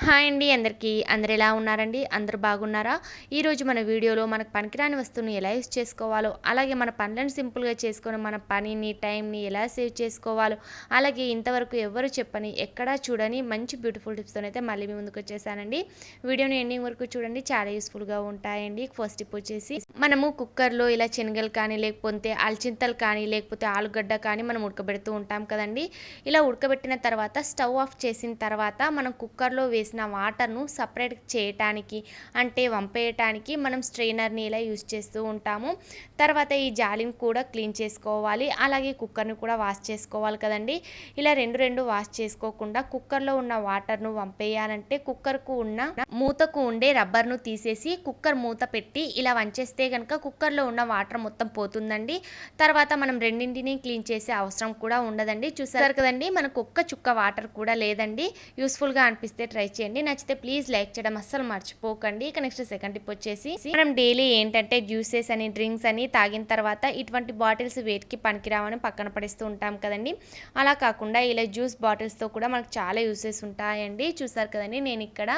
Hi అండి అందరికీ. అందరు ఎలా ఉన్నారండి? అందరూ బాగున్నారా? ఈరోజు మన వీడియోలో మనకు పనికిరాని వస్తువుని ఎలా యూజ్ చేసుకోవాలో, అలాగే మన పనులను సింపుల్‌గా చేసుకొని మన పనిని, టైంని ఎలా సేవ్ చేసుకోవాలో, అలాగే ఇంతవరకు ఎవ్వరు చెప్పని, ఎక్కడా చూడని మంచి బ్యూటిఫుల్ టిప్స్తోనైతే మళ్ళీ మీ ముందుకొచ్చేసానండి. వీడియోని ఎండింగ్ వరకు చూడండి. చాలా యూస్‌ఫుల్‌గా ఉంటాయండి. ఫస్ట్ టిప్ వచ్చేసి మనము కుక్కర్‌లో ఇలా శనగలు కానీ, లేకపోతే అలచింతలు కానీ, లేకపోతే ఆలుగడ్డ కానీ మనం ఉడకబెడుతూ ఉంటాం కదండీ! ఇలా ఉడకబెట్టిన తర్వాత స్టవ్ ఆఫ్ చేసిన తర్వాత మనం కుక్కర్‌లో వేసిన వాటర్‌ను సపరేట్ చేయటానికి అంటే వంపేయటానికి మనం స్ట్రెయినర్‌ని ఇలా యూజ్ చేస్తూ ఉంటాము. తర్వాత ఈ జాలిని కూడా క్లీన్ చేసుకోవాలి. అలాగే కుక్కర్‌ని కూడా వాష్ చేసుకోవాలి కదండీ! ఇలా రెండు వాష్ చేసుకోకుండా కుక్కర్‌లో ఉన్న వాటర్‌ను వంపేయాలంటే కుక్కర్‌కు ఉన్న మూతకు ఉండే రబ్బర్‌ను తీసేసి కుక్కర్ మూత పెట్టి ఇలా వంచేస్తే గనుక కుక్కర్‌లో ఉన్న వాటర్ మొత్తం పోతుందండి. తర్వాత మనం రెండింటిని క్లీన్ చేసే అవసరం కూడా ఉండదండి. చూసారు కదండీ! మనకు ఒక్క చుక్క వాటర్ కూడా లేదండి. యూస్‌ఫుల్‌గా అనిపిస్తే ట్రై చేయండి. నచ్చితే ప్లీజ్ లైక్ చేయడం అస్సలు మర్చిపోకండి. ఇక నెక్స్ట్ సెకండ్ టిప్ వచ్చేసి మనం డైలీ ఏంటంటే జ్యూసెస్ అని, డ్రింక్స్ అని తాగిన తర్వాత ఇటువంటి బాటిల్స్ వేటికి పనికిరావని పక్కన పడేస్తూ ఉంటాం కదండీ! అలా కాకుండా ఇలా జ్యూస్ బాటిల్స్‌తో కూడా మనకు చాలా యూసెస్ ఉంటాయండి. చూసారు కదండీ! నేను ఇక్కడ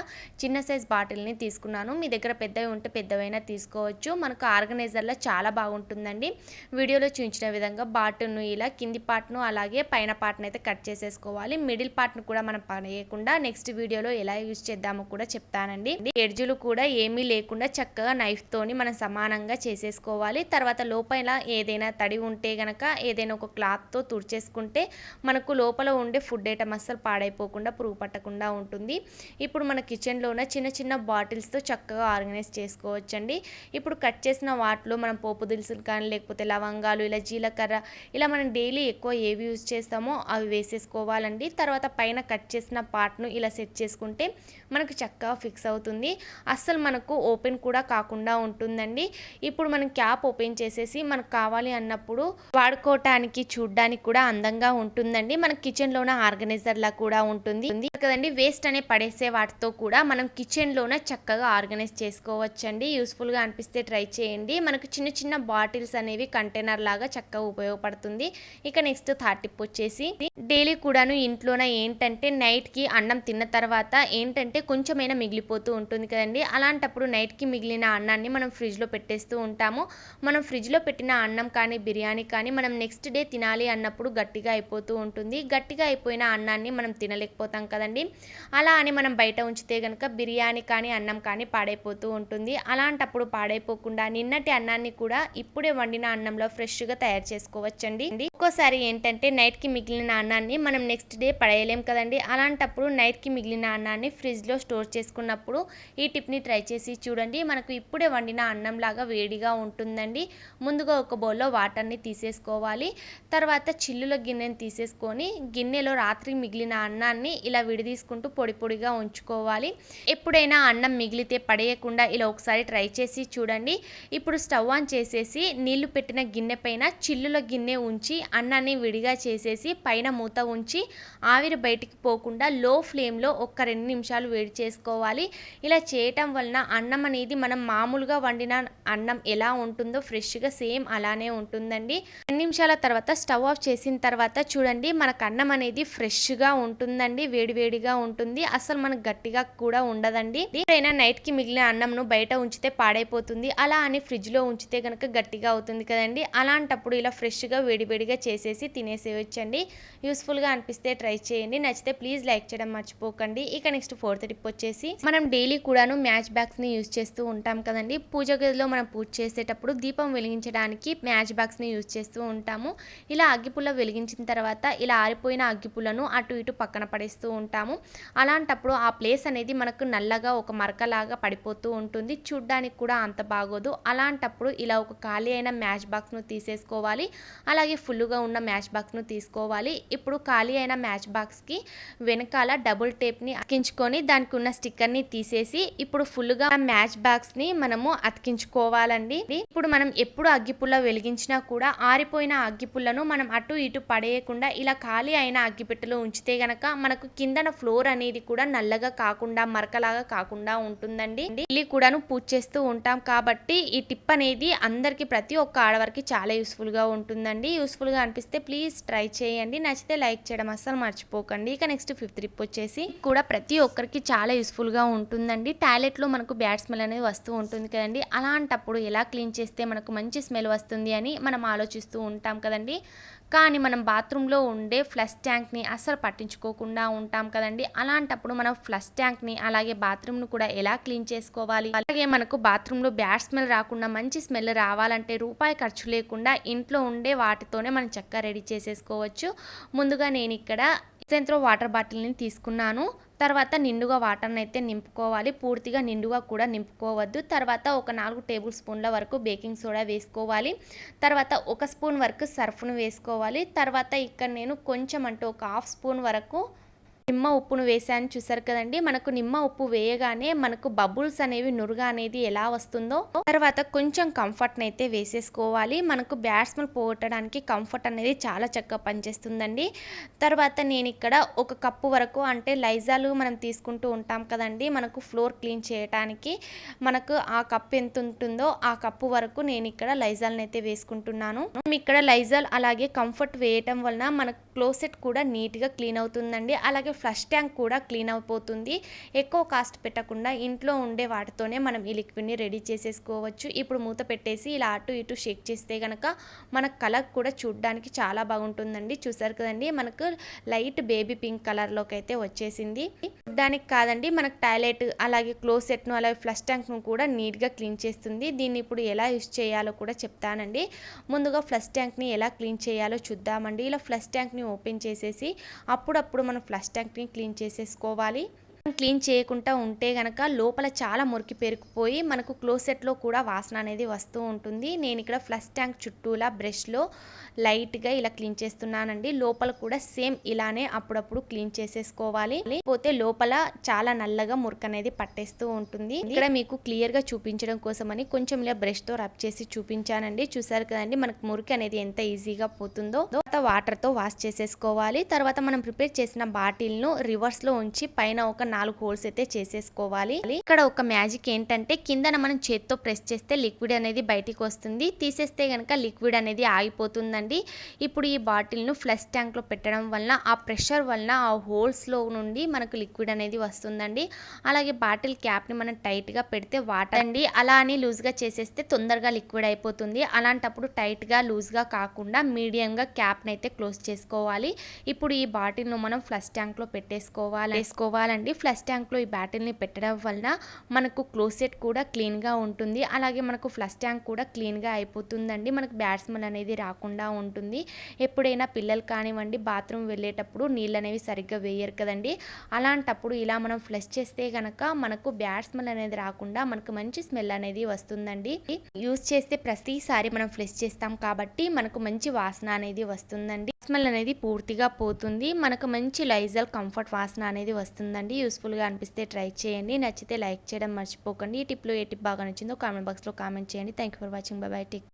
చిన్న సైజ్ బాటిల్‌ని తీసుకున్నాను. మీ దగ్గర పెద్దవి ఉంటే పెద్దవైనా తీసుకోవచ్చు. మనకు ఆర్గనైజర్‌లో చాలా బాగుంటుందండి. వీడియోలో చూపించిన విధంగా బాటిల్‌ను ఇలా కింది పార్ట్‌ను అలాగే పైన పార్ట్‌ని అయితే కట్ చేసేసుకోవాలి. మిడిల్ పార్ట్‌ను కూడా మనం పడేయకుండా నెక్స్ట్ వీడియోలో ఎలా యూజ్ చేద్దామో కూడా చెప్తానండి. ఎడ్జులు కూడా ఏమీ లేకుండా చక్కగా నైఫ్‌తోని మనం సమానంగా చేసేసుకోవాలి. తర్వాత లోపల ఏదైనా తడి ఉంటే గనక ఏదైనా ఒక క్లాత్‌తో తుడిచేసుకుంటే మనకు లోపల ఉండే ఫుడ్ ఐటమ్ అస్సలు పాడైపోకుండా పురుగు పట్టకుండా ఉంటుంది. ఇప్పుడు మన కిచెన్‌లో ఉన్న చిన్న చిన్న బాటిల్స్‌తో చక్కగా ఆర్గనైజ్ చేసుకోవచ్చండి. ఇప్పుడు కట్ చేసిన వాటిలో మనం పోపు దినుసులు కానీ లేకపోతే లవంగాలు ఇలా జీలకర్ర ఇలా మనం డైలీ ఎక్కువ ఏవి యూజ్ చేస్తామో అవి వేసేసుకోవాలండి. తర్వాత పైన కట్ చేసిన పార్ట్‌ను ఇలా సెట్ చేసుకుంటే మనకు చక్కగా ఫిక్స్ అవుతుంది. అస్సలు మనకు ఓపెన్ కూడా కాకుండా ఉంటుందండి. ఇప్పుడు మనం క్యాప్ ఓపెన్ చేసేసి మనకు కావాలి అన్నప్పుడు వాడుకోవటానికి చూడ్డానికి కూడా అందంగా ఉంటుందండి. మన కిచెన్‌లోన ఆర్గనైజర్‌లా కూడా ఉంటుంది కదండి. వేస్ట్ అనే పడేసే వాటితో కూడా మనం కిచెన్‌లోన చక్కగా ఆర్గనైజ్ చేసుకోవచ్చండి. యూస్‌ఫుల్‌గా అనిపిస్తే ట్రై చేయండి. మనకు చిన్న చిన్న బాటిల్స్ అనేవి కంటైనర్ లాగా చక్కగా ఉపయోగపడుతుంది. ఇక నెక్స్ట్ థర్డ్ టిప్ వచ్చేసి డైలీ కూడాను ఇంట్లోన ఏంటంటే నైట్‌కి అన్నం తిన్న తర్వాత ఏంటంటే కొంచెమైనా మిగిలిపోతూ ఉంటుంది కదండి. అలాంటప్పుడు నైట్‌కి మిగిలిన అన్నాన్ని మనం ఫ్రిడ్జ్‌లో పెట్టేస్తూ ఉంటాము. మనం ఫ్రిడ్జ్‌లో పెట్టిన అన్నం కానీ, బిర్యానీ కానీ మనం నెక్స్ట్ డే తినాలి అన్నప్పుడు గట్టిగా అయిపోతూ ఉంటుంది. గట్టిగా అయిపోయిన అన్నాన్ని మనం తినలేకపోతాం కదండి. అలా అని మనం బయట ఉంచితే గనుక బిర్యానీ కానీ, అన్నం కానీ పాడైపోతూ ఉంటుంది. అలాంటప్పుడు పాడైపోకుండా నిన్నటి అన్నాన్ని కూడా ఇప్పుడే వండిన అన్నంలో ఫ్రెష్‌గా తయారు చేసుకోవచ్చండి. ఒక్కోసారి ఏంటంటే నైట్‌కి మిగిలిన అన్నాన్ని మనం నెక్స్ట్ డే పడేయలేం కదండి. అలాంటప్పుడు నైట్‌కి మిగిలిన అన్నాన్ని ఫ్రిడ్జ్‌లో స్టోర్ చేసుకున్నప్పుడు ఈ టిప్‌ని ట్రై చేసి చూడండి. మనకు ఇప్పుడే వండిన అన్నంలాగా వేడిగా ఉంటుందండి. ముందుగా ఒక బౌల్‌లో వాటర్‌ని తీసేసుకోవాలి. తర్వాత చిల్లుల గిన్నెని తీసేసుకొని గిన్నెలో రాత్రి మిగిలిన అన్నాన్ని ఇలా విడదీసుకుంటూ పొడి పొడిగా ఉంచుకోవాలి. ఎప్పుడైనా అన్నం మిగిలితే పడేయకుండా ఇలా ఒకసారి ట్రై చేసి చూడండి. ఇప్పుడు స్టవ్ ఆన్ చేసేసి నీళ్లు పెట్టిన గిన్నె పైన చిల్లుల గిన్నె ఉంచి అన్నాన్ని విడిగా చేసేసి పైన మూత ఉంచి ఆవిరి బయటికి పోకుండా లో ఫ్లేమ్‌లో ఒక 2 నిమిషాలు వేడి చేసుకోవాలి. ఇలా చేయటం వలన అన్నం అనేది మనం మామూలుగా వండిన అన్నం ఎలా ఉంటుందో ఫ్రెష్‌గా సేమ్ అలానే ఉంటుందండి. 2 నిమిషాల తర్వాత స్టవ్ ఆఫ్ చేసిన తర్వాత చూడండి మనకు అన్నం అనేది ఫ్రెష్‌గా ఉంటుందండి. వేడివేడిగా ఉంటుంది. అసలు మనకు గట్టిగా కూడా ఉండదండి. ఎప్పుడైనా నైట్‌కి మిగిలిన అన్నంను బయట ఉంచితే పాడైపోతుంది. అలా అని ఫ్రిడ్జ్‌లో ఉంచితే గనక గట్టిగా అవుతుంది కదండీ. అలాంటప్పుడు ఇలా ఫ్రెష్‌గా వేడివేడిగా చేసేసి తినేసేయొచ్చండి. యూస్‌ఫుల్‌గా అనిపిస్తే ట్రై చేయండి. నచ్చితే ప్లీజ్ లైక్ చేయడం మర్చిపోకండి. ఇక నెక్స్ట్ ఫోర్త్ టిప్ వచ్చేసి మనం డైలీ కూడాను మ్యాచ్ బాక్స్‌ని యూజ్ చేస్తూ ఉంటాం కదండి. పూజ గదిలో మనం పూజ చేసేటప్పుడు దీపం వెలిగించడానికి మ్యాచ్ బాక్స్‌ని యూజ్ చేస్తూ ఉంటాము. ఇలా అగ్గిపుల్ల వెలిగించిన తర్వాత ఇలా ఆరిపోయిన అగ్గిపుల్లను అటు ఇటు పక్కన పడేస్తూ ఉంటాము. అలాంటప్పుడు ఆ ప్లేస్ అనేది మనకు నల్లగా ఒక మరకలాగా పడిపోతూ ఉంటుంది. చూడ్డానికి కూడా అంత బాగోదు. అలాంటప్పుడు ఇలా ఒక ఖాళీ అయిన మ్యాచ్ బాక్స్‌ను తీసేసుకోవాలి. అలాగే ఫుల్లుగా ఉన్న మ్యాచ్ బాక్స్‌ను తీసుకోవాలి. ఇప్పుడు ఖాళీ అయిన మ్యాచ్ బాక్స్‌కి వెనకాల డబుల్ టేప్‌ని అతికించుకొని దానికి ఉన్న స్టిక్కర్‌ని తీసేసి ఇప్పుడు ఫుల్లుగా మ్యాచ్ బాక్స్‌ని మనము అతికించుకోవాలండి. ఇప్పుడు మనం ఎప్పుడు అగ్గిపుల్ల వెలిగించినా కూడా ఆరిపోయిన అగ్గిపుల్లను మనం అటు ఇటు పడేయకుండా ఇలా ఖాళీ అయిన అగ్గిపెట్టెలో ఉంచితే గనక మనకు కిందన ఫ్లోర్ అనేది కూడా నల్లగా కాకుండా మరకలాగా కాకుండా ఉంటుందండి. ఇల్లు కూడాను పూజ చేస్తూ ఉంటాం కాబట్టి ఈ టిప్ అనేది అందరికీ ప్రతి ఒక్క ఆడవారికి చాలా యూస్‌ఫుల్‌గా ఉంటుందండి. యూస్‌ఫుల్‌గా అనిపిస్తే ప్లీజ్ ట్రై చేయండి. నచ్చితే లైక్ చేయడం అస్సలు మర్చిపోకండి. ఇక నెక్స్ట్ ఫిఫ్త్ టిప్ వచ్చేసి కూడా ప్రతి ఒక్కరికి చాలా యూస్ఫుల్గా ఉంటుందండి. టాయిలెట్లో మనకు బ్యాడ్ స్మెల్ అనేది వస్తూ ఉంటుంది కదండి. అలాంటప్పుడు ఎలా క్లీన్ చేస్తే మనకు మంచి స్మెల్ వస్తుంది అని మనం ఆలోచిస్తూ ఉంటాం కదండి. కానీ మనం బాత్రూంలో ఉండే ఫ్లష్ ట్యాంక్ని అస్సలు పట్టించుకోకుండా ఉంటాం కదండి. అలాంటప్పుడు మనం ఫ్లష్ ట్యాంక్ని అలాగే బాత్రూమ్ను కూడా ఎలా క్లీన్ చేసుకోవాలి, అలాగే మనకు బాత్రూంలో బ్యాడ్ స్మెల్ రాకుండా మంచి స్మెల్ రావాలంటే రూపాయి ఖర్చు లేకుండా ఇంట్లో ఉండే వాటితోనే మనం చక్కగా రెడీ చేసేసుకోవచ్చు. ముందుగా నేను ఇక్కడ సెంత్రో వాటర్ బాటిల్ని తీసుకున్నాను. తర్వాత నిండుగా వాటర్ని అయితే నింపుకోవాలి. పూర్తిగా నిండుగా కూడా నింపుకోవద్దు. తర్వాత ఒక 4 టేబుల్ స్పూన్ల వరకు బేకింగ్ సోడా వేసుకోవాలి. తర్వాత 1 స్పూన్ వరకు సర్ఫ్ను వేసుకోవాలి. తర్వాత ఇక్కడ నేను కొంచెం అంటే ఒక హాఫ్ స్పూన్ వరకు నిమ్మ ఉప్పును వేసాను. చూసారు కదండి. మనకు నిమ్మ ఉప్పు వేయగానే మనకు బబుల్స్ అనేవి నురుగా అనేది ఎలా వస్తుందో, తర్వాత కొంచెం కంఫర్ట్ని అయితే వేసేసుకోవాలి. మనకు బ్యాడ్ స్మెల్ పోగొట్టడానికి కంఫర్ట్ అనేది చాలా చక్కగా పనిచేస్తుందండి. తర్వాత నేను ఇక్కడ 1 కప్పు వరకు అంటే లైజాల్ మనం తీసుకుంటూ ఉంటాం కదండి, మనకు ఫ్లోర్ క్లీన్ చేయడానికి మనకు ఆ కప్పు ఎంత ఉంటుందో ఆ కప్పు వరకు నేను ఇక్కడ లైజాల్ని అయితే వేసుకుంటున్నాను. ఇక్కడ లైజాల్ అలాగే కంఫర్ట్ వేయటం వలన మనకు క్లోసెట్ కూడా నీట్గా క్లీన్ అవుతుందండి. అలాగే ఫ్లష్ ట్యాంక్ కూడా క్లీన్ అయిపోతుంది. ఎక్కువ కాస్ట్ పెట్టకుండా ఇంట్లో ఉండే వాటితోనే మనం ఈ లిక్విడ్ని రెడీ చేసేసుకోవచ్చు. ఇప్పుడు మూత పెట్టేసి ఇలా అటు ఇటు షేక్ చేస్తే కనుక మన కలర్ కూడా చూడడానికి చాలా బాగుంటుందండి. చూసారు కదండి, మనకు లైట్ బేబీ పింక్ కలర్లోకి అయితే వచ్చేసింది. దానికి కాదండి, మనకు టాయిలెట్ అలాగే క్లోసెట్ను అలాగే ఫ్లష్ ట్యాంక్ను కూడా నీట్గా క్లీన్ చేస్తుంది. దీన్ని ఇప్పుడు ఎలా యూస్ చేయాలో కూడా చెప్తానండి. ముందుగా ఫ్లష్ ట్యాంక్ని ఎలా క్లీన్ చేయాలో చూద్దామండి. ఇలా ఫ్లష్ ట్యాంక్ని ఓపెన్ చేసేసి అప్పుడప్పుడు మనం ఫ్లష్ ట్యాంక్ని క్లీన్ చేసేసుకోవాలి. క్లీన్ చేయకుండా ఉంటే గనక లోపల చాలా మురికి పేరుకుపోయి మనకు క్లోసెట్లో కూడా వాసన అనేది వస్తూ ఉంటుంది. నేను ఇక్కడ ఫ్లష్ ట్యాంక్ చుట్టూలా బ్రష్లో లైట్గా ఇలా క్లీన్ చేస్తున్నానండి. లోపల కూడా సేమ్ ఇలానే అప్పుడప్పుడు క్లీన్ చేసేసుకోవాలి. లేకపోతే లోపల చాలా నల్లగా మురికి అనేది పట్టేస్తూ ఉంటుంది. ఇక్కడ మీకు క్లియర్గా చూపించడం కోసమని కొంచెం ఇలా బ్రష్తో రబ్ చేసి చూపించానండి. చూసారు కదండి, మనకు మురికి అనేది ఎంత ఈజీగా పోతుందో. తర్వాత వాటర్తో వాష్ చేసేసుకోవాలి. తర్వాత మనం ప్రిపేర్ చేసిన బాటిల్ను రివర్స్లో ఉంచి పైన ఒక 4 హోల్స్ అయితే చేసేసుకోవాలి. ఇక్కడ ఒక మ్యాజిక్ ఏంటంటే కిందన మనం చేత్తో ప్రెస్ చేస్తే లిక్విడ్ అనేది బయటికి వస్తుంది. తీసేస్తే కనుక లిక్విడ్ అనేది ఆగిపోతుందండి. ఇప్పుడు ఈ బాటిల్ను ఫ్లష్ ట్యాంక్లో పెట్టడం వలన ఆ ప్రెషర్ వలన ఆ హోల్స్లో నుండి మనకు లిక్విడ్ అనేది వస్తుందండి. అలాగే బాటిల్ క్యాప్ని మనం టైట్గా పెడితే వాటర్ అండి అలా అని లూజ్గా చేసేస్తే తొందరగా లిక్విడ్ అయిపోతుంది. అలాంటప్పుడు టైట్గా లూజ్గా కాకుండా మీడియంగా క్యాప్ని అయితే క్లోజ్ చేసుకోవాలి. ఇప్పుడు ఈ బాటిల్ను మనం ఫ్లష్ ట్యాంక్లో వేసుకోవాలండి. ఫ్లష్ ట్యాంక్లో ఈ బాటిల్ని పెట్టడం వలన మనకు క్లోసెట్ కూడా క్లీన్గా ఉంటుంది. అలాగే మనకు ఫ్లష్ ట్యాంక్ కూడా క్లీన్గా అయిపోతుందండి. మనకు బ్యాడ్ స్మెల్ అనేది రాకుండా ఉంటుంది. ఎప్పుడైనా పిల్లలు కానివ్వండి బాత్రూమ్ వెళ్ళేటప్పుడు నీళ్ళు అనేవి సరిగ్గా వేయరు కదండి. అలాంటప్పుడు ఇలా మనం ఫ్లష్ చేస్తే కనుక మనకు బ్యాడ్ స్మెల్ అనేది రాకుండా మనకు మంచి స్మెల్ అనేది వస్తుందండి. యూజ్ చేస్తే ప్రతిసారి మనం ఫ్లష్ చేస్తాం కాబట్టి మనకు మంచి వాసన అనేది వస్తుందండి. స్మెల్ అనేది పూర్తిగా పోతుంది. మనకు మంచి లైజాల్ కంఫర్ట్ వాసన అనేది వస్తుందండి. యూస్ఫుల్గా అనిపిస్తే ట్రై చేయండి. నచ్చితే లైక్ చేయడం మర్చిపోకండి. ఈ టిప్లో ఏ టిప్ బాగా నచ్చిందో కామెంట్ బాక్స్లో కామెంట్ చేయండి. Thank you for watching. By by. Take